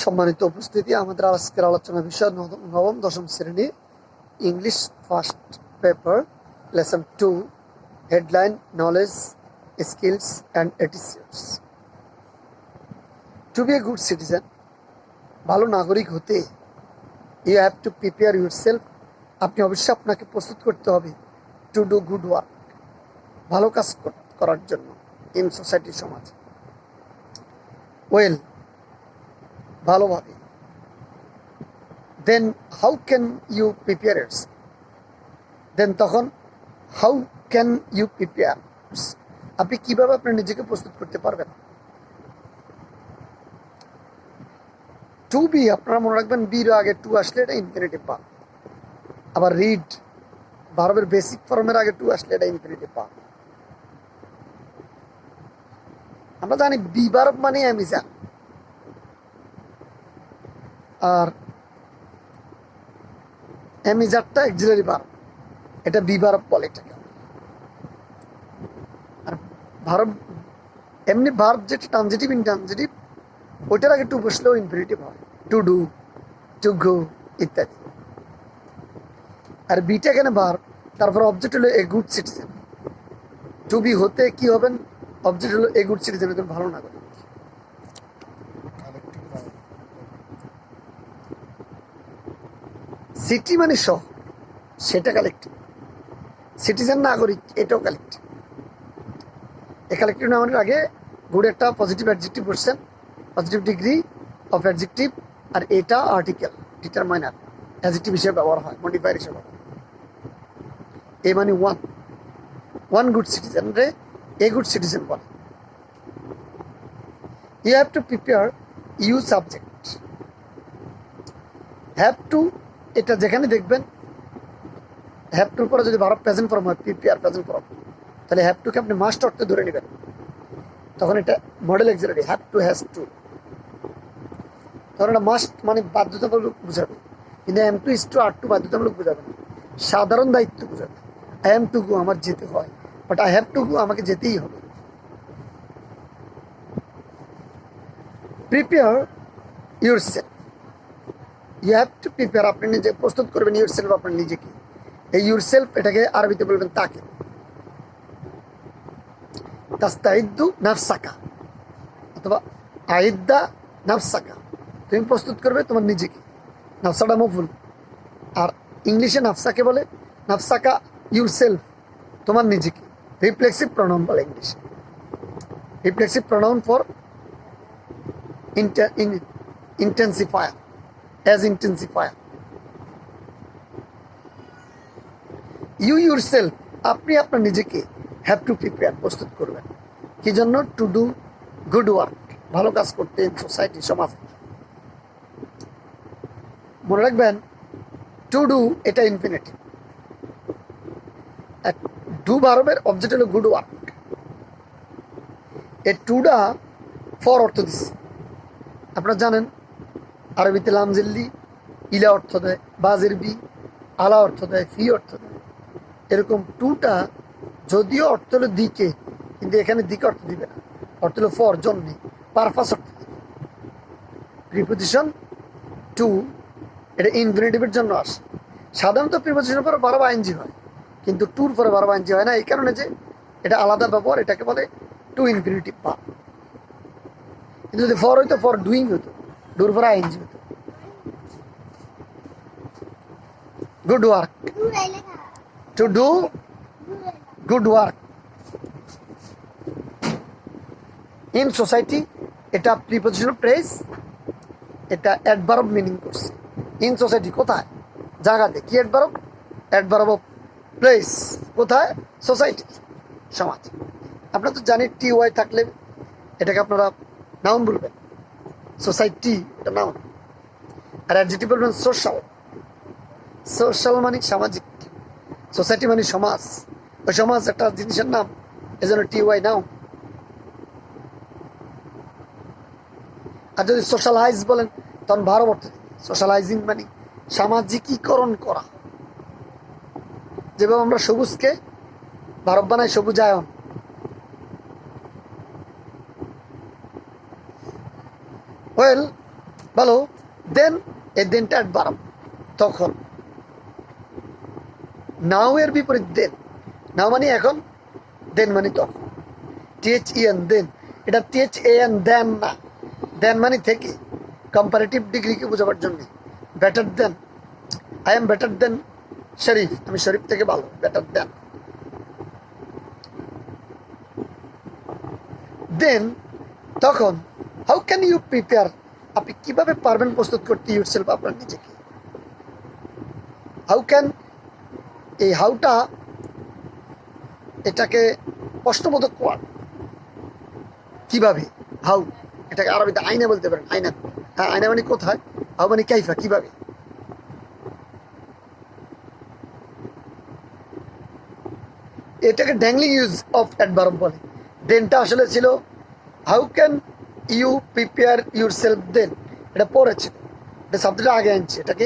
সম্মানিত উপস্থিতি, আমাদের আজকের আলোচনা বিষয় নবম দশম শ্রেণী English first paper lesson 2 headline knowledge skills and attitudes. To be a good citizen, ভালো নাগরিক হতে you have to prepare yourself, আপনি অবশ্যই আপনাকে প্রস্তুত করতে হবে টু ডু গুড ওয়ার্ক, ভালো কাজ করার জন্য ইন সোসাইটি, সমাজে। ওয়েল, ভালোভাবে। Then how can you prepare its, then তখন হাউ ক্যান ইউ প্রিপেয়ার, আপনি কিভাবে আপনার নিজেকে প্রস্তুত করতে পারবেন। টু বি, আপনারা মনে রাখবেন বির আগে টু আসলে এটা ইনফিনিটিভ ভার্ব। আবার রিড ভার্বের বেসিক ফর্মের আগে টু আসলে এটা ইনফিনিটিভ ভার্ব। আমরা জানি বি ভার্ব মানে অ্যামিজার, আর অ্যামিজারটা অক্সিলারি ভার্ব, এটা বি ভার্ব বলে এটাকে। আর ভার্ব এমনি ভার্ব যেটা ট্রানজিটিভ ইনট্রানজিটিভ, ওইটার আগে টু বসলেও ইনফিনিটিভ হয়, টু ডু, টু গো ইত্যাদি। আর বিটা এখানে ভার্ব, তারপর অবজেক্ট হলো a good citizen. To be হতে কি হবেন, অবজেক্ট হলো এ গুড সিটিজেন, একজন ভালো নাগরিক। সিটি মানে শহর, সেটা কালেক্টিভ। সিটিজেন নাগরিক, এটাও কালেক্টিভ। এই কালেক্টিভ নামের আগে গুড একটা পজিটিভ অ্যাডজেক্টিভ বসছেন, পজিটিভ ডিগ্রি অফ অ্যাডজেক্টিভ, আর এটা আর্টিকেল ডিটারমাইনার অ্যাডজেক্টিভ হিসেবে ব্যবহার হয়, মডিফায়ার হিসেবে। এ মানে ওয়ান, ওয়ান গুড সিটিজেন রে এ গুড সিটিজেন বলে। You have to prepare you subject. Have to, এটা যেখানে দেখবেন হ্যাভ টুর পরে যদি ভার্ব প্রেজেন্ট ফর্ম হয়, প্রিপেয়ার প্রেজেন্ট ফর্ম, তাহলে হ্যাভ টুকে আপনি মাস্ট অর্থে ধরে নেবেন, তখন এটা modal auxiliary, have to, has to. তখন এটা মাস্ট মানে বাধ্যতামূলক বোঝাবে, কিন্তু am to is to are to বাধ্যতামূলক বোঝাবে না, সাধারণ দায়িত্ব বোঝাবে। আই হ্যাভ টু গো, আমার যেতে হয়, but I have to go, আমাকে যেতেই হবে। Prepare yourself, you have to prepare, আপনি নিজে প্রস্তুত করবেন ইউর সেলফ, আপনার নিজেকে। এই ইউর সেলফ এটাকে আরবিতে বলবেন তাকে, তাস্তাইদ্দু নাফসাকা অথবা আইদ্দা নাফসাকা, তুমি প্রস্তুত করবে তোমার নিজেকে। নাফসাটা মফুল, আর ইংলিশে নাফসাকে বলে নাফসাকা ইউর সেলফ, তোমার নিজেকে। রিফ্লেক্সিভ প্রনাউন বলে ইংলিশে, reflexive pronoun for intensifier, as intensifier. You yourself, আপনি আপনার নিজেকে হ্যাভ টু প্রিপেয়ার, প্রস্তুত করবেন কি জন্য, টু ডু গুড ওয়ার্ক, ভালো কাজ করতে ইন সোসাইটি, সমাজ। মনে রাখবেন টু ডু এটা ইনফিনিটিভ, ডু ভার্বের অবজেক্ট হলো গুড ওয়ার্ক। এই টুডা ফর অর্থ দিচ্ছে, আপনারা জানেন আরবিতে লামজিল্লি ইলা অর্থ দেয়, বাজের বি আলা অর্থ দেয়, ফি অর্থ দেয়। এরকম টুটা যদিও অর্থ হলো দিকে, কিন্তু এখানে দিকে অর্থ দিবে না, অর্থ হলো ফর, জন্যে, পারপাস অর্থ দিবে। প্রিপোজিশন টু এটা ইনফিনিটিভের জন্য আসে। সাধারণত প্রিপোজিশনের পরে ভার্ব আইএনজি হয়, কিন্তু টুর পরে ভার্ব আইএনজি হয় না, এই কারণে যে এটা আলাদা ব্যবহার, এটাকে বলে টু ইনফিনিটিভ ভার্ব। কিন্তু যদি ফর হইতো, ফর ডুইং হতো, ডুর পরে আইএনজি হতো। Good work, to do good work in society, এটা প্রিপোজিশন প্রেস, এটা অ্যাডভার্ব মিনিং করছে। ইন সোসাইটি কোথায়, জায়গাতে। কি অ্যাডভার্ব, অ্যাডভার্ব অফ প্লেস, কোথায়, সোসাইটি, সমাজ। আপনারা তো জানি টি ওয়াই থাকলে এটাকে আপনারা নাউন বলবেন, সোসাইটি এটা নাউন। আর অ্যাডজেক্টিভ বলবেন সোশ্যাল, সোশ্যাল মানে সামাজিক, সোসাইটি মানে সমাজ, ওই সমাজ একটা জিনিসের নাম, এজন্য টি ওয়াই নাউন। আর যদি সোশ্যালাইজ বলেন তখন ভার্ব অর্থ দিবে, সোশ্যালাইজিং মানে সামাজিকীকরণ করা। যেভাবে আমরা সবুজকে ভার্ব বানাই সবুজায়ন, ওয়েল ভালো। দেন এই দেনটা অ্যাডভার্ব, তখন। নাও এর বিপরীত দেন। নাও মানে এখন, দেন মানে তখন। THEN দেন, এটা THAN দেন না। দেন মানে থেকে, কম্পারেটিভ ডিগ্রিকে বোঝাবার জন্য। Better than, I am better than Sharif, আমি শরীফ থেকে ভালো, বেটার দেন। দেন তখন, হাউ ক্যান ইউ প্রিপেয়ার, আপনি কিভাবে পারবেন প্রস্তুত করতে ইউরসেলফ, আপনার নিজেকে। হাউ ক্যান, এই হাউটা এটাকে প্রশ্নবোধক ওয়ার্ড। কিভাবে, হাউ, এটাকে আরবিতে আয়না বলতে পারেন, আয়না। হ্যাঁ, আয়না মানে কোথায়, হাউ মানে কাইফা, কিভাবে। এটাকে ড্যাংলিং ইউজ অফ অ্যাডভার্ব বলে। দেনটা আসলে ছিল how can you prepare your self দেন, এটা পরে ছিল, এটা সাবজেক্টটা আগে আনছে। এটাকে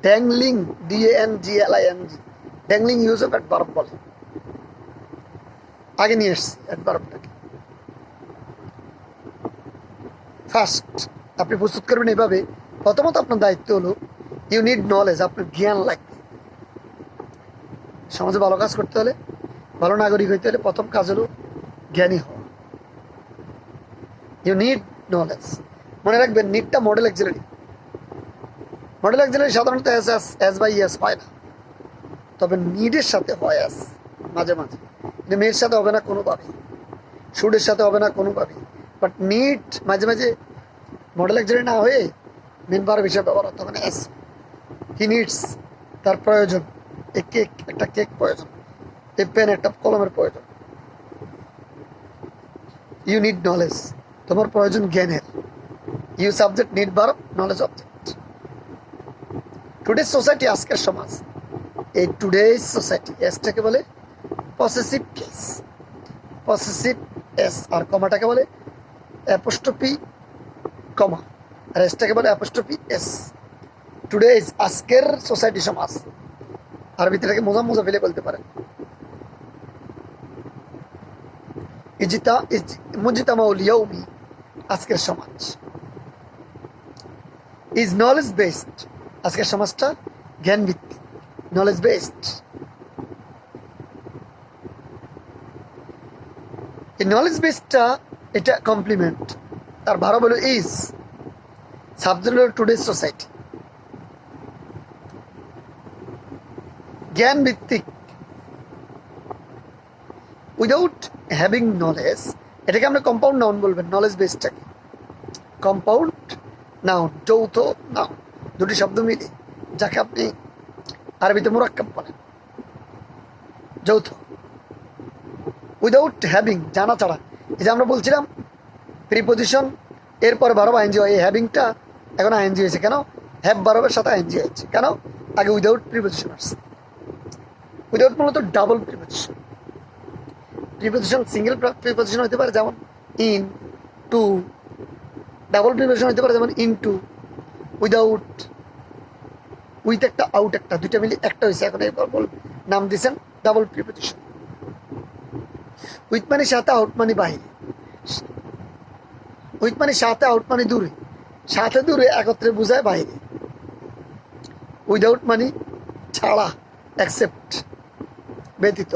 dangling, DANGLING, dangling use of adverb বলে। আগে নিয়ে এসছি অ্যাডভার্বটাকে। ফার্স্ট আপনি প্রস্তুত করবেন এভাবে। প্রথমত আপনার দায়িত্ব হলো, ইউ নিড নলেজ, আপনার জ্ঞান লাগবে। সমাজে ভালো কাজ করতে হলে, ভালো নাগরিক হইতে হলে প্রথম কাজ হলো জ্ঞানী হওয়া। You need knowledge. মনে রাখবেন, নিডটা মডেল অ্যাক্সিলারি। মডেল অ্যাক্সিলারি সাধারণত এস বাই এস হয় না, তবে নিডের সাথে হয় এস মাঝে মাঝে। কিন্তু মেয়ের সাথে হবে না কোনোভাবেই, শুডের সাথে হবে না কোনোভাবেই। বাট নিড মাঝে মাঝে মডেল অ্যাক্সিলারি না হয়ে মেন ভার্ব হিসেবে ব্যবহার হতো, মানে এস। হি নিডস, তার প্রয়োজন। এই কেক, একটা কেক প্রয়োজন। এই পেন, একটা কলমের প্রয়োজন। ইউ নিড নলেজ, তোমার প্রয়োজন জ্ঞানের। You subject, need verb, knowledge object. Today's society, আজকের সমাজ। এই টুডেজ সোসাইটি, এসটাকে বলে পসেসিভ কেস, পসেসিভ এস। আর কমাটাকে বলে অ্যাপোস্ট্রফি কমা, আর এসটাকে বলে অ্যাপোস্ট্রফি এস। টুডেজ, আজকের সোসাইটি, সমাজ। আরবিতে এটাকে মোজা মোজা ফেলে বলতে পারেন। মুজিতামাউল ইয়াউমি, আজকের সমাজ। ইজ নলেজ বেসড, আজকের সমাজটা জ্ঞান ভিত্তিক, নলেজ বেসড। এই নলেজ বেসডটা, এটা কমপ্লিমেন্ট। তার ভার্ব হলো ইজ, সাবজেক্ট হলো টুডেজ সোসাইটি। জ্ঞান ভিত্তিক, উইদাউট হ্যাভিং নলেজ, এটাকে আমরা কম্পাউন্ড নাউন বলবেন। নলেজ বেসডটাকে কম্পাউন্ড নাউন, যৌথ নাউন, দুটি শব্দ মিলে, যাকে আপনি আরবিতে মুরাক্কাব বলেন, যৌথ। উইদাউট হ্যাভিং, জানা ছাড়া। এই যে আমরা বলছিলাম প্রিপোজিশন, এরপর ভার্ব আইএনজি হয়। এই হ্যাভিংটা এখন আইএনজি হয়েছে কেন? হ্যাভ ভার্বের সাথে আইএনজি হয়েছে কেন? আগে উইদাউট প্রিপোজিশন আসছে। উইদাউট মূলত double preposition. Preposition single preposition হতে পারে, যেমন ইন, টু। ডাবল প্রিপোজিশন হতে পারে, যেমন ইন টু, উইদাউট, উইথ একটা, আউট একটা, দুইটা মিলে একটা হয়েছে। এখন এরপর নাম দিয়েছেন ডাবল প্রিপোজিশন। উইথ মানে সাথে, আউট মানে বাইরে। উইথ মানে সাথে, আউট মানে দূরে। সাথে দূরে একত্রে বোঝায় বাইরে। উইদাউট মানে ছাড়া, অ্যাকসেপ্ট, ব্যতীত।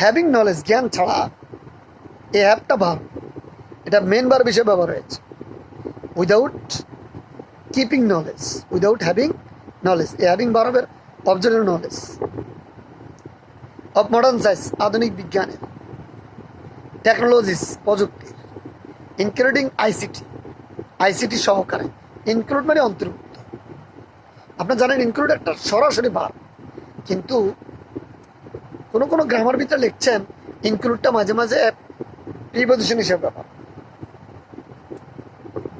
হ্যাভিং নলেজ, জ্ঞান ছাড়া। এই হ্যাভটা ভার্ব, এটা মেন ভার্ব হিসেবে ব্যবহার হয়েছে। Without keeping knowledge, without having knowledge. এই হ্যাভিং ভার্বের object knowledge. Of modern science, আধুনিক বিজ্ঞানের। টেকনোলজিস, প্রযুক্তির। ইনক্লুডিং আইসিটি, আইসিটি সহকারে। ইনক্লুড মানে অন্তর্ভুক্ত। আপনার জানেন ইনক্লুড একটা সরাসরি ভার্ব, কিন্তু কোনো কোনো গ্রামার ভিতরে লিখছেন ইনক্লুডটা মাঝে মাঝে প্রিপোজিশন হিসেবে ব্যবহার।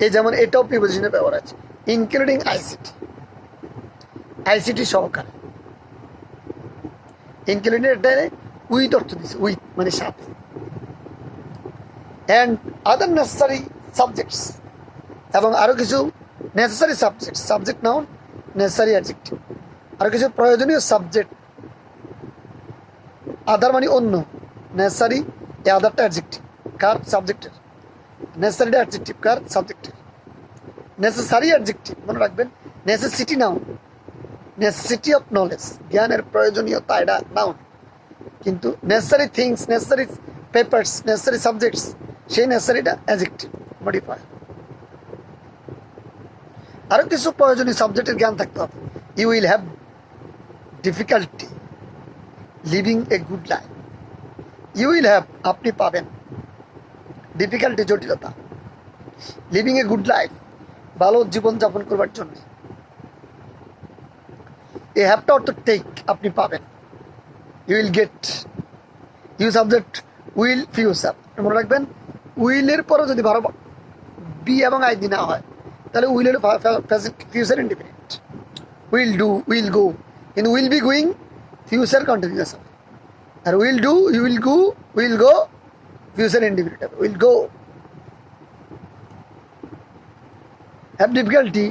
এই যেমন এটাও প্রিপোজিশনে ব্যবহার আছে, ইনক্লুডিং আইসিটি, আইসিটি সহকারে। ইনক্লুডিং এটা উইথ অর্থ দিচ্ছে, উইথ মানে সাথে। অ্যান্ড আদার নেসেসারি সাবজেক্টস, এবং আরও কিছু necessary subject, subject noun, necessary adjective. আরও কিছু প্রয়োজনীয় সাবজেক্ট। আদার মানে অন্য, নেসেসারি, এই আদারটা অ্যাডজেক্টিভ, কার? সাবজেক্টের। নেসেসারিটা অ্যাডজেক্টিভ, কার? সাবজেক্টের। নেসেসারি অ্যাডজেক্টিভ, মনে রাখবেন। Necessity noun, necessity of knowledge, জ্ঞানের প্রয়োজনীয়তা, এটা নাউন। কিন্তু necessary things, necessary papers, necessary subjects, সেই নেসেসারিটা অ্যাডজেক্টিভ মডিফায়ার। আরও কিছু প্রয়োজনীয় সাবজেক্টের জ্ঞান থাকতে হবে। You will have difficulty living a good life. You will have, আপনি পাবেন, ডিফিকাল্টি, জটিলতা, লিভিং এ গুড লাইফ, ভালো জীবনযাপন করবার জন্য। এ হ্যাভটা অর্থ টেক, আপনি পাবেন। You will get, you subject will, future. মনে রাখবেন, উইলের পরে যদি বি এবং আইডি না হয় তাহলে উইলের future independent. Will do, will go, কিন্তু will be going future continuous হবে। আর will do, you will go, will go, future independent, will go. Have difficulty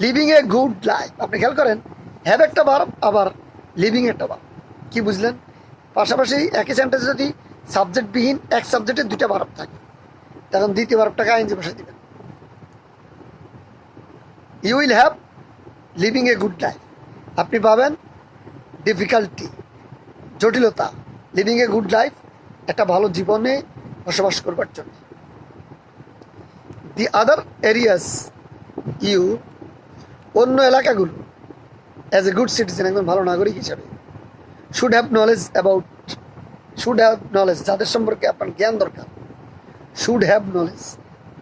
living a good life. আপনি খেয়াল করেন, হ্যাভ একটা ভার্ব, আবার লিভিং একটা verb. কি বুঝলেন? পাশাপাশি একই সেন্টেন্সে যদি সাবজেক্টবিহীন এক সাবজেক্টে দুইটা ভার্ব থাকে, তখন দ্বিতীয় ভার্বটাকে আইএনজি বসাই দিবেন। You will have living a good life, আপনি পাবেন ডিফিকাল্টি, জটিলতা, লিভিং এ গুড লাইফ, একটা ভালো জীবনে বসবাস করবার জন্য। দি আদার এরিয়াস, ইউ, অন্য এলাকাগুলো, অ্যাজ এ গুড সিটিজেন, একজন ভালো নাগরিক হিসাবে, should have knowledge about, should have knowledge, যাদের সম্পর্কে আপনার জ্ঞান দরকার। শুড হ্যাভ নলেজ,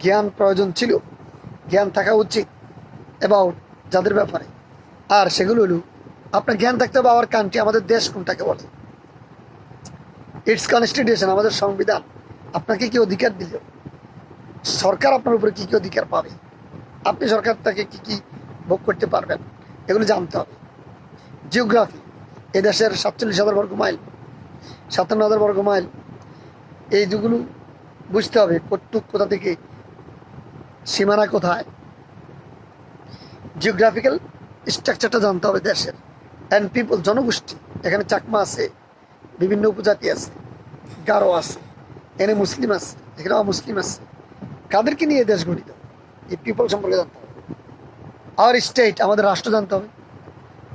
জ্ঞান প্রয়োজন ছিল, জ্ঞান থাকা উচিত, অ্যাবাউট, যাদের ব্যাপারে। আর সেগুলো হলো আপনার জ্ঞান থাকতে হবে আওয়ার কান্ট্রি, আমাদের দেশ কোনটাকে বলে, ইটস কনস্টিটিউশন, আমাদের সংবিধান আপনাকে কি অধিকার দিল, সরকার আপনার উপরে কী কী অধিকার পাবে, আপনি সরকার থেকে কী কী ভোগ করতে পারবেন, এগুলো জানতে হবে। জিওগ্রাফি, এ দেশের 47,000 বর্গ মাইল, 57,000 বর্গ মাইল, এই যেগুলো বুঝতে হবে, কোথা থেকে, সীমানা কোথায়, জিওগ্রাফিক্যাল স্ট্রাকচারটা জানতে হবে দেশের। অ্যান্ড পিপল, জনগোষ্ঠী, এখানে চাকমা আছে, বিভিন্ন উপজাতি আছে, গারো আছে, এখানে মুসলিম আছে, এখানে অমুসলিম আছে, কাদেরকে নিয়ে দেশ গঠিত, এই পিপল সম্পর্কে জানতে হবে। আওয়ার স্টেট, আমাদের রাষ্ট্র জানতে হবে।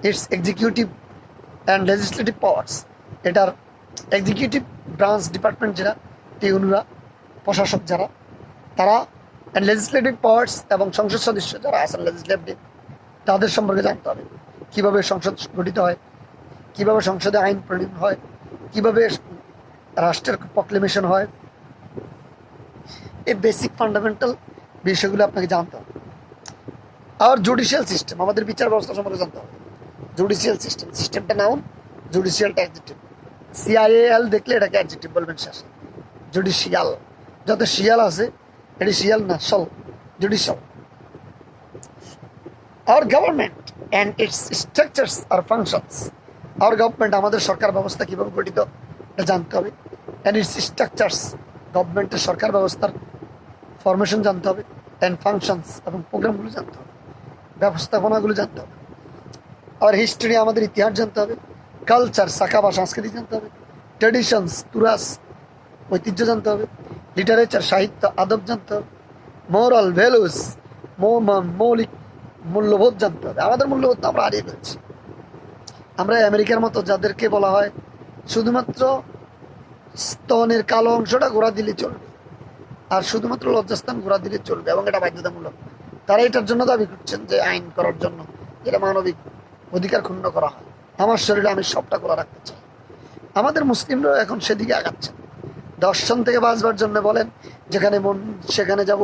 It's executive and legislative powers, এটার এক্সিকিউটিভ ব্রাঞ্চ ডিপার্টমেন্ট যেটা, টিউনরা, প্রশাসক যারা, তারা, অ্যান্ড লেজিসলেটিভ পাওয়ার্স, এবং সংসদ সদস্য যারা আছেন লেজিসলেটিভ, তাদের সম্পর্কে জানতে হবে। কীভাবে সংসদ গঠিত হয়, কীভাবে সংসদে আইন প্রণয়ন হয়, কীভাবে রাষ্ট্রের প্রক্লেমেশন হয়, এই বেসিক ফান্ডামেন্টাল বিষয়গুলো আপনাকে জানতে হবে। আবার জুডিশিয়াল সিস্টেম, আমাদের বিচার ব্যবস্থা সম্পর্কে জানতে হবে। জুডিশিয়াল সিস্টেম, সিস্টেমটা নাউন, জুডিশিয়ালটা অ্যাডজেক্টিভ। সিআইএল দেখলে এটাকে অ্যাডজেক্টিভ বলবেন শেষে। জুডিশিয়াল, যত শিয়াল আছে এটি শিয়াল না, সল, judicial. Our government and its structures আর ফাংশনস, আওয়ার গভর্নমেন্ট, আমাদের সরকার ব্যবস্থা কীভাবে গঠিত এটা জানতে হবে। অ্যান্ড ইটস স্ট্রাকচার্স, গভর্নমেন্টের সরকার ব্যবস্থার ফরমেশন জানতে হবে। অ্যান্ড ফাংশনস, এবং প্রোগ্রামগুলো জানতে হবে, ব্যবস্থাপনাগুলো জানতে হবে। আর হিস্ট্রি, আমাদের ইতিহাস জানতে হবে। কালচার, শাখা বা সংস্কৃতি জানতে হবে। ট্রেডিশনস, তুরাস, ঐতিহ্য জানতে হবে। লিটারেচার, সাহিত্য, আদব জানতে হবে। মোরাল ভ্যালুস, মৌলিক মূল্যবোধ জানতে হবে। আমাদের মূল্যবোধ আমরা হারিয়ে ফেলছি। আমরা আমেরিকার মতো, যাদেরকে বলা হয় শুধুমাত্র স্তনের কালো অংশটা ঘোরা দিলে চলবে, আর শুধুমাত্র লজ্জাস্থান ঘোরা দিলে চলবে, এবং এটা বাধ্যতামূলক। তারা এটার জন্য দাবি করছেন যে আইন করার জন্য, যেটা মানবিক অধিকার ক্ষুণ্ণ করা হয়। আমার শরীরে আমি সবটা খোলা রাখতে চাই। আমাদের মুসলিমরা এখন সেদিকে আগাচ্ছেন। দর্শন থেকে বাঁচবার জন্য বলেন, যেখানে মন সেখানে যাব,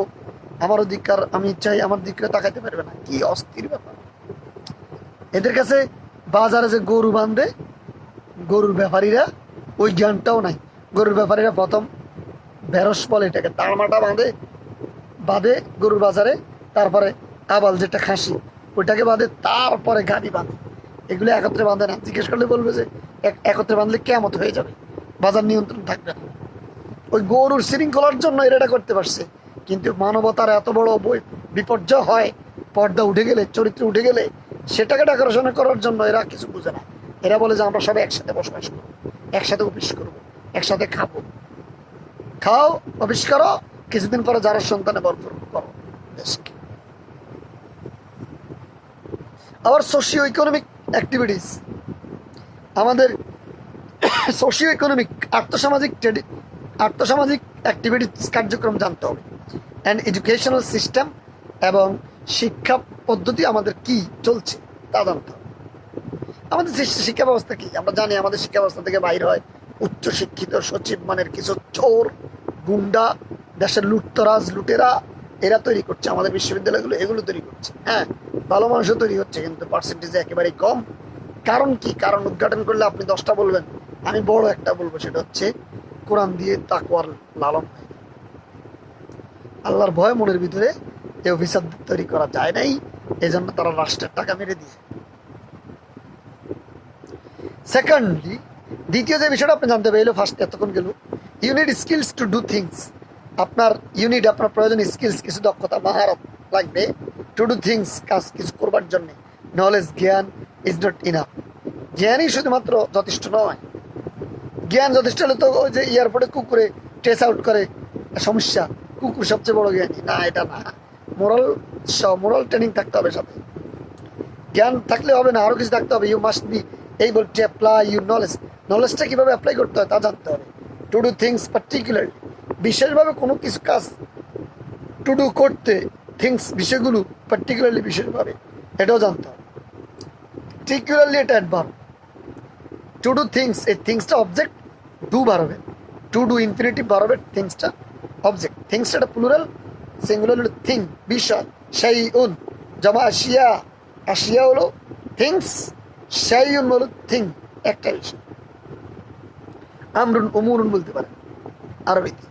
আমার অধিকার আমি চাই, আমার দিকে তাকাইতে পারবে না। কি অস্থির ব্যাপার! এদের কাছে বাজারে যে গরু বাঁধে, গরুর ব্যাপারীরা ওই জ্ঞানটাও নাই। গরুর ব্যাপারীরা প্রথম বেরস বলে এটাকে, তাড়মাটা বাঁধে গরুর বাজারে, তারপরে আবাল যেটা খাসি ওইটাকে বাঁধে, তারপরে গাড়ি বাঁধে। এগুলো একত্রে বাঁধে না। জিজ্ঞেস করলে বলবে যে একত্রে বাঁধলে কেমত হয়ে যাবে, বাজার নিয়ন্ত্রণ থাকবে না। ওই গরুর শৃঙ্খলার জন্য এরা এটা করতে পারছে। কিন্তু মানবতার এত বড় বিপর্যয় হয়, পর্দা উঠে গেলে, চরিত্র উঠে গেলে, সেটাকে ডেকোরেশন করার জন্য এরা কিছু বুঝে না। এরা বলে যে আমরা সবাই একসাথে বসবাস করবো, একসাথে অফিস করবো, একসাথে খাবো। খাও, অফিস করো, কিছুদিন পরে যারা সন্তানে ভরপুর করো দেশকে। আবার সোশিও ইকোনমিক অ্যাক্টিভিটিস, আমাদের সোশিও ইকোনমিক আর্থসামাজিক অ্যাক্টিভিটিস কার্যক্রম জানতে হবে। অ্যান্ড এডুকেশনাল সিস্টেম এবং শিক্ষা পদ্ধতি আমাদের কি চলছে তা জানতে হবে। আমাদের শিক্ষা ব্যবস্থা কি, আমরা জানি আমাদের শিক্ষা ব্যবস্থা থেকে বাইরে হয় উচ্চ শিক্ষিত সচিব মানের কিছু চোর, গুন্ডা, দেশের লুটেরা, এরা তৈরি করছে আমাদের বিশ্ববিদ্যালয়গুলো, এগুলো তৈরি করছে। হ্যাঁ, ভালো মানুষও তৈরি হচ্ছে, কিন্তু পার্সেন্টেজে একেবারেই কম। কারণ কি? কারণ উদ্ঘাটন করলে আপনি 10টা বলবেন, আমি বড় একটা বলবো, সেটা হচ্ছে কোরআন দিয়ে তাকওয়ার লালন। আল্লাহর ভয় মনের ভিতরে এই অফিসার তৈরি করা যায় নাই, এই জন্য তারা রাষ্ট্রের টাকা মেরে দিয়ে। সেকেন্ডলি, দ্বিতীয় যে বিষয়টা আপনি জানতে পারলে, ফার্স্ট এতক্ষণ গেল, unit skills to do things. আপনার প্রয়োজন স্কিলস, কিছু দক্ষতা, মহারত লাগবে টু ডু থিংস, কাজ কিছু করবার জন্য। নলেজ, জ্ঞান ইজ নট ইনাফ। জ্ঞানই শুধুমাত্র যথেষ্ট নয়। জ্ঞান যথেষ্ট হলে তো ওই যে এয়ারপোর্টে কুকুরে ট্রেস আউট করে সমস্যা, কুকুর সবচেয়ে বড় জ্ঞানী না, এটা না। মোরাল ট্রেনিং থাকতে হবে সাথে। জ্ঞান থাকলে হবে না, আরো কিছু থাকতে হবে। You must be able to apply your knowledge. নলেজটা কিভাবে অ্যাপ্লাই করতে হয় তা জানতে হবে। টু ডু থিংস পার্টিকুলারলি, বিশেষভাবে কোনো কিছু কাজ টু ডু করতে, থিংস বিষয়গুলো, পার্টিকুলারলি বিশেষভাবে, এটাও জানতে হবে। পার্টিকুলারলি এটা অ্যাডভার্ব। টু ডু থিংস, এই থিংসটা অবজেক্ট, ডু বার হবে, টু ডু ইনফিনিটিভ বার হবে, থিংসটা অবজেক্ট। থিংসটা একটা প্লুরাল, সিঙ্গুলার হলো থিং, বিষয়। সেই উন জমা আসিয়া, আসিয়া হলো থিংস, সেই উন হলো থিং, একটা বিষয়। আমরুন উমুরুন বলতে পারেন আরবিতে।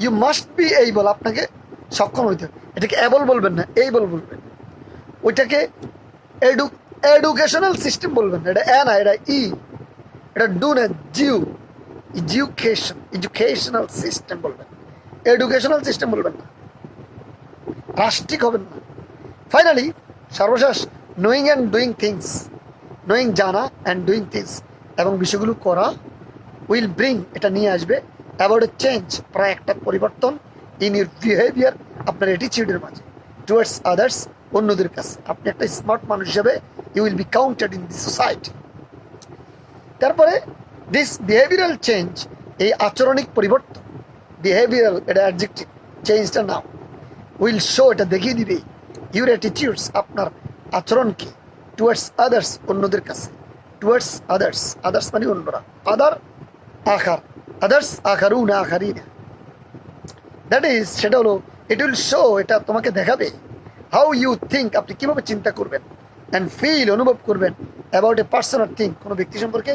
ইউ মাস্ট বি এইবল, আপনাকে সক্ষম হইতে হবে। এটাকে এবল বলবেন না, এইবল বলবেন। ওইটাকে এডুকেশনাল সিস্টেম বলবেন না, এটা এ না, এটা ই। এটা ডু না, জিউ, এডুকেশনাল সিস্টেম বলবেন, এডুকেশনাল সিস্টেম বলবেন না, রাষ্ট্রিক হবেন না। ফাইনালি, সর্বশেষ, knowing and doing things. Knowing জানা, অ্যান্ড ডুইং থিংস এবং বিষয়গুলো করা, উইল ব্রিং এটা নিয়ে আসবে অ্যাবাউট এ চেঞ্জ, প্রায় একটা পরিবর্তন, ইন ইউর বিহেভিয়ার, আপনার অ্যাটিটিউডের মাঝে, টুয়ার্ডস আদার্স, অন্যদের কাছে। আপনি একটা স্মার্ট মানুষ হিসেবে you will be counted in this society. তারপরে দিস বিহেভিয়ারাল চেঞ্জ, এই আচরণিক পরিবর্তন, বিহেভিয়ারাল এটা অ্যাডজেক্টিভ, চেঞ্জটা নাও, উইল শো এটা দেখিয়ে দিবে ইউর অ্যাটিটিউডস, আপনার আচরণকে, টুয়ার্ডস আদার্স, অন্যদের কাছে, টুয়ার্ডস আদার্স, আদার্স মানে অন্যরা, আদার আখার, আদার্স আখারুন আখারিনা, দ্যাট ইজ, সেটা হলো ইট উইল শো, এটা তোমাকে দেখাবে হাউ ইউ থিঙ্ক, আপনি কীভাবে চিন্তা করবেন, অ্যান্ড ফিল, অনুভব করবেন, about a person or thing, কোনো ব্যক্তি সম্পর্কে,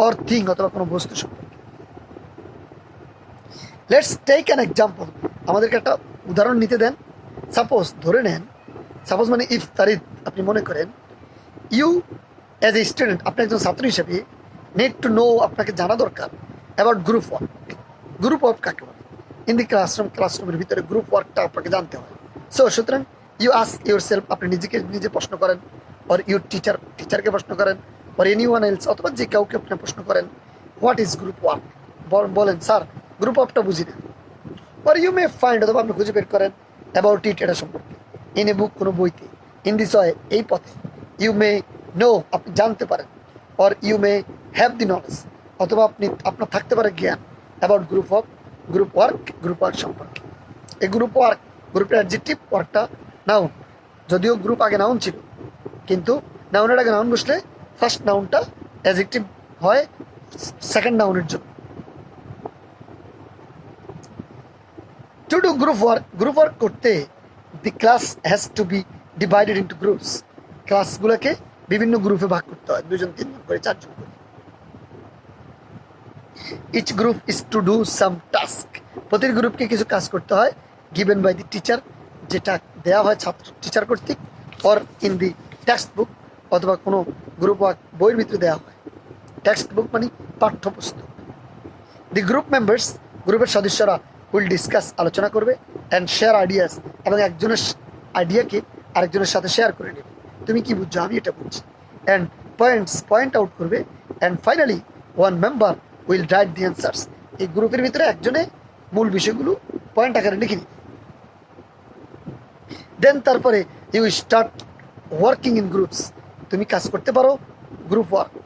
অর থিং অথবা কোনো বস্তু সম্পর্কে। লেটস টেক অ্যান এক্সাম্পল, আমাদেরকে একটা উদাহরণ নিতে দেন। সাপোজ, ধরে নেন, সাপোজ মানে ইফ তারিদ, আপনি মনে করেন ইউ অ্যাজ এ স্টুডেন্ট, আপনি একজন ছাত্র হিসেবে নিড টু নো, আপনাকে জানা দরকার about group work. Group work কাকে বলে? ইন দি ক্লাসরুমের ভিতরে গ্রুপ ওয়ার্কটা আপনাকে জানতে হয়। সো সুতরাং ইউ আস্ক ইউর সেলফ, আপনি নিজে প্রশ্ন করেন, অর ইউর টিচারকে প্রশ্ন করেন, অর এনি ওয়ান এলস, অথবা যে কাউকে আপনি প্রশ্ন করেন, হোয়াট ইজ গ্রুপ ওয়ার্ক, বলেন স্যার গ্রুপ ওয়ার্কটা বুঝি না। অর ইউ মে ফাইন্ড, অথবা আপনি খুঁজে বের করেন অ্যাবাউট ইট, এটা সম্পর্কে, ইন এ বুক, কোনো বইতে, ইন দিস ওয়ে, এই পথে, ইউ মে নো, আপনি জানতে পারেন, or you may have the knowledge, অথবা আপনার থাকতে পারে জ্ঞান, অ্যাবাউট গ্রুপ ওয়ার্ক সম্পর্কে। এই গ্রুপের অ্যাডজেক্টিভ, ওয়ার্কটা নাউন, যদিও গ্রুপ আগে নাউন ছিল, কিন্তু নাউনের আগে নাউন বসলে ফার্স্ট নাউনটা অ্যাডজেক্টিভ হয় সেকেন্ড নাউনের জন্য। টু ডু গ্রুপ ওয়ার্ক করতে, the class has to be divided into groups, ক্লাসগুলোকে বিভিন্ন গ্রুপে ভাগ করতে হয়, 2 জন 3 জন করে, 4 জন করে। Each group is to do some task, প্রতিটি গ্রুপকে কিছু কাজ করতে হয়, গিভেন বাই দি টিচার, যেটা দেওয়া হয় টিচার কর্তৃক, or in the text book, অথবা কোনো গ্রুপ ওয়ার্ক বইয়ের ভিতরে দেওয়া হয়। টেক্সট বুক মানে পাঠ্যপুস্তক। দি গ্রুপ মেম্বার্স, গ্রুপের সদস্যরা, উইল ডিসকাস, আলোচনা করবে, অ্যান্ড শেয়ার আইডিয়াস, এবং একজনের আইডিয়াকে আরেকজনের সাথে শেয়ার করে নেবে, তুমি কি বুঝছো, আমি এটা বুঝছি, অ্যান্ড পয়েন্ট আউট করবে, and finally one member will write the answers, এই গ্রুপের ভিতরে একজনে মূল বিষয়গুলো পয়েন্ট আকারে লিখে নিবে। দেন তারপরে you start working in groups, তুমি কাজ করতে পারো group work.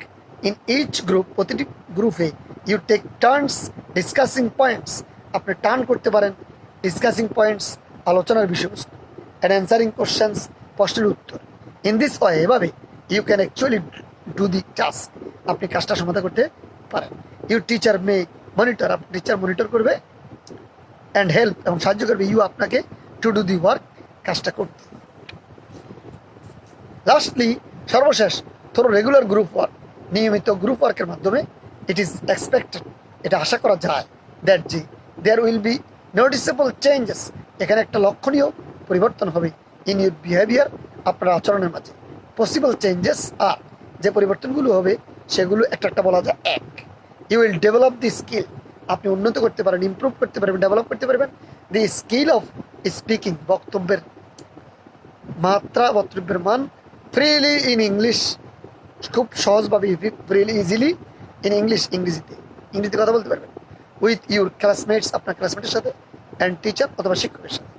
In each group, প্রতিটি গ্রুপে you take turns discussing points, আপনি টার্ন করতে পারেন ডিসকাসিং পয়েন্টস, আলোচনার বিষয়বস্তু, অ্যান্ড অ্যান্সারিং কোশ্চেন্স, প্রশ্নের উত্তর। ইন দিস ওয়ে, এভাবে you can actually do the task, আপনি কাজটা সমাধান করতে পারেন। ইউ টিচার মে মনিটর, আপনি টিচার মনিটর করবে, অ্যান্ড হেল্প, এবং সাহায্য করবে ইউ আপনাকে টু ডু দি ওয়ার্ক, কাজটা করতে। লাস্টলি, সর্বশেষ, থ্রু রেগুলার গ্রুপ ওয়ার্ক, নিয়মিত গ্রুপ ওয়ার্কের মাধ্যমে ইট ইজ এক্সপেক্টেড, এটা আশা করা যায়, দ্যাট জি there will be noticeable changes, এখানে একটা লক্ষণীয় পরিবর্তন হবে ইন ইউর বিহেভিয়ার, আপনার আচরণের মাঝে। পসিবল চেঞ্জেস আর, যে পরিবর্তনগুলো হবে সেগুলো একটা বলা যায় এক, you will develop the skill, আপনি উন্নত করতে পারেন, ইমপ্রুভ করতে পারবেন, ডেভেলপ করতে পারবেন দি স্কিল অফ স্পিকিং, বক্তব্যের মাত্রা, বক্তব্যের মান, ফ্রিলি ইন ইংলিশ, খুব সহজভাবে, ফ্রিলি ইজিলি ইন ইংলিশ, ইংরেজিতে কথা বলতে পারবেন, উইথ ইউর ক্লাসমেটস, আপনার ক্লাসমেটের সাথে, অ্যান্ড টিচার অথবা শিক্ষকের সাথে।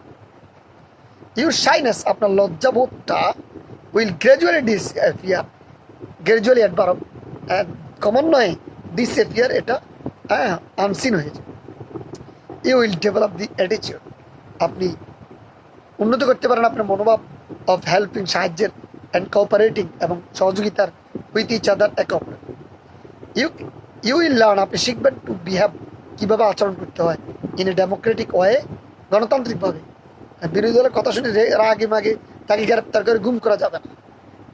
ইউর শাইনেস, আপনার লজ্জাবোধটা উইল গ্র্যাজুয়ালি ডিসঅ্যাপিয়ার, গ্র্যাজুয়ালি একবার ক্রমান্বয়ে ডিসঅ্যাপিয়ার, এটা আনসিন হয়ে যায়। You will develop the attitude, আপনি উন্নত করতে পারেন আপনার মনোভাব অফ হেল্পিং, সাহায্যের, অ্যান্ড কোঅপারেটিং, এবং সহযোগিতার, উইথ ইচ আদার, একে অপরের। ইউ উইল লার্ন, আপনি শিখবেন টু বিহেভ, কীভাবে আচরণ করতে হয়, ইন এ ডেমোক্রেটিক ওয়ে, গণতান্ত্রিকভাবে। বিরোধী দলের কথা শুনে রাগে মাগে তাকে গ্রেপ্তার করে গুম করা যাবে না,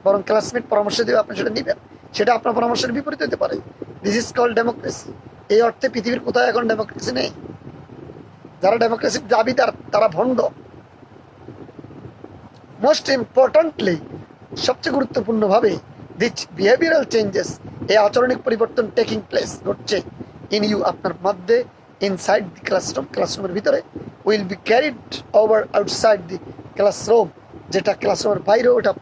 বরং ক্লাসমেট পরামর্শ দেবে, আপনি সেটা নেবেন, সেটা আপনার পরামর্শের বিপরীত হতে পারে। দিস ইজ কল্ড ডেমোক্রেসি, এই অর্থে পৃথিবীর কোথাও এখন ডেমোক্রেসি নেই, যারা ডেমোক্রেসির দাবিদার তারা ভণ্ড। মোস্ট ইম্পর্টেন্টলি, সবচেয়ে গুরুত্বপূর্ণভাবে, দিস বিহেভিয়ারাল চেঞ্জেস, এই আচরণিক পরিবর্তন টেকিং প্লেস, ঘটছে ইন ইউ, আপনার মধ্যে, ইনসাইড দি ক্লাসরুম, ক্লাসরুমের ভিতরে, will be carried over outside the classroom, যেটা ক্লাসরুমের বাইরে ওটা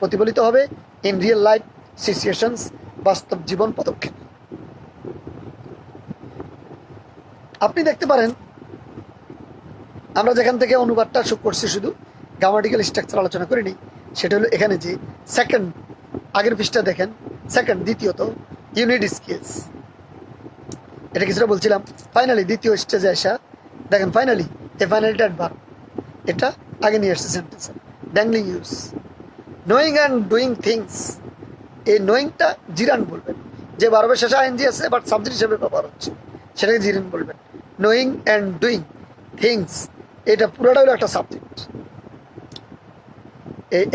প্রতিফলিত হবে ইন রিয়েল লাইফ সিচুয়েশনস, বাস্তব জীবন পদক্ষেপ। আপনি দেখতে পারেন আমরা যেখান থেকে অনুবাদটা করছি, শুধু গ্রামাটিক্যাল স্ট্রাকচার আলোচনা করিনি, সেটা হলো এখানে যে সেকেন্ড, আগের পৃষ্ঠা দেখেন, সেকেন্ড, দ্বিতীয়ত ইউনিট স্কিলস, এটা কিছুটা বলছিলাম। ফাইনালি, দ্বিতীয় স্টেজে আসা দেখেন, ফাইনালি, এ ফাইনালিটা অ্যাডভার্ব, এটা আগে নিয়ে আসছে সেন্টেন্সে, dangling use, knowing and doing things, এই নোয়িংটা জিরান বলবেন, যে ভার্বের শেষে আইএনজি আছে বাট সাবজেক্ট হিসেবে ব্যবহার হচ্ছে, সেটাকে জিরান বলবেন। নোয়িং অ্যান্ড ডুইং থিংস, এটা পুরোটা হলো একটা সাবজেক্ট।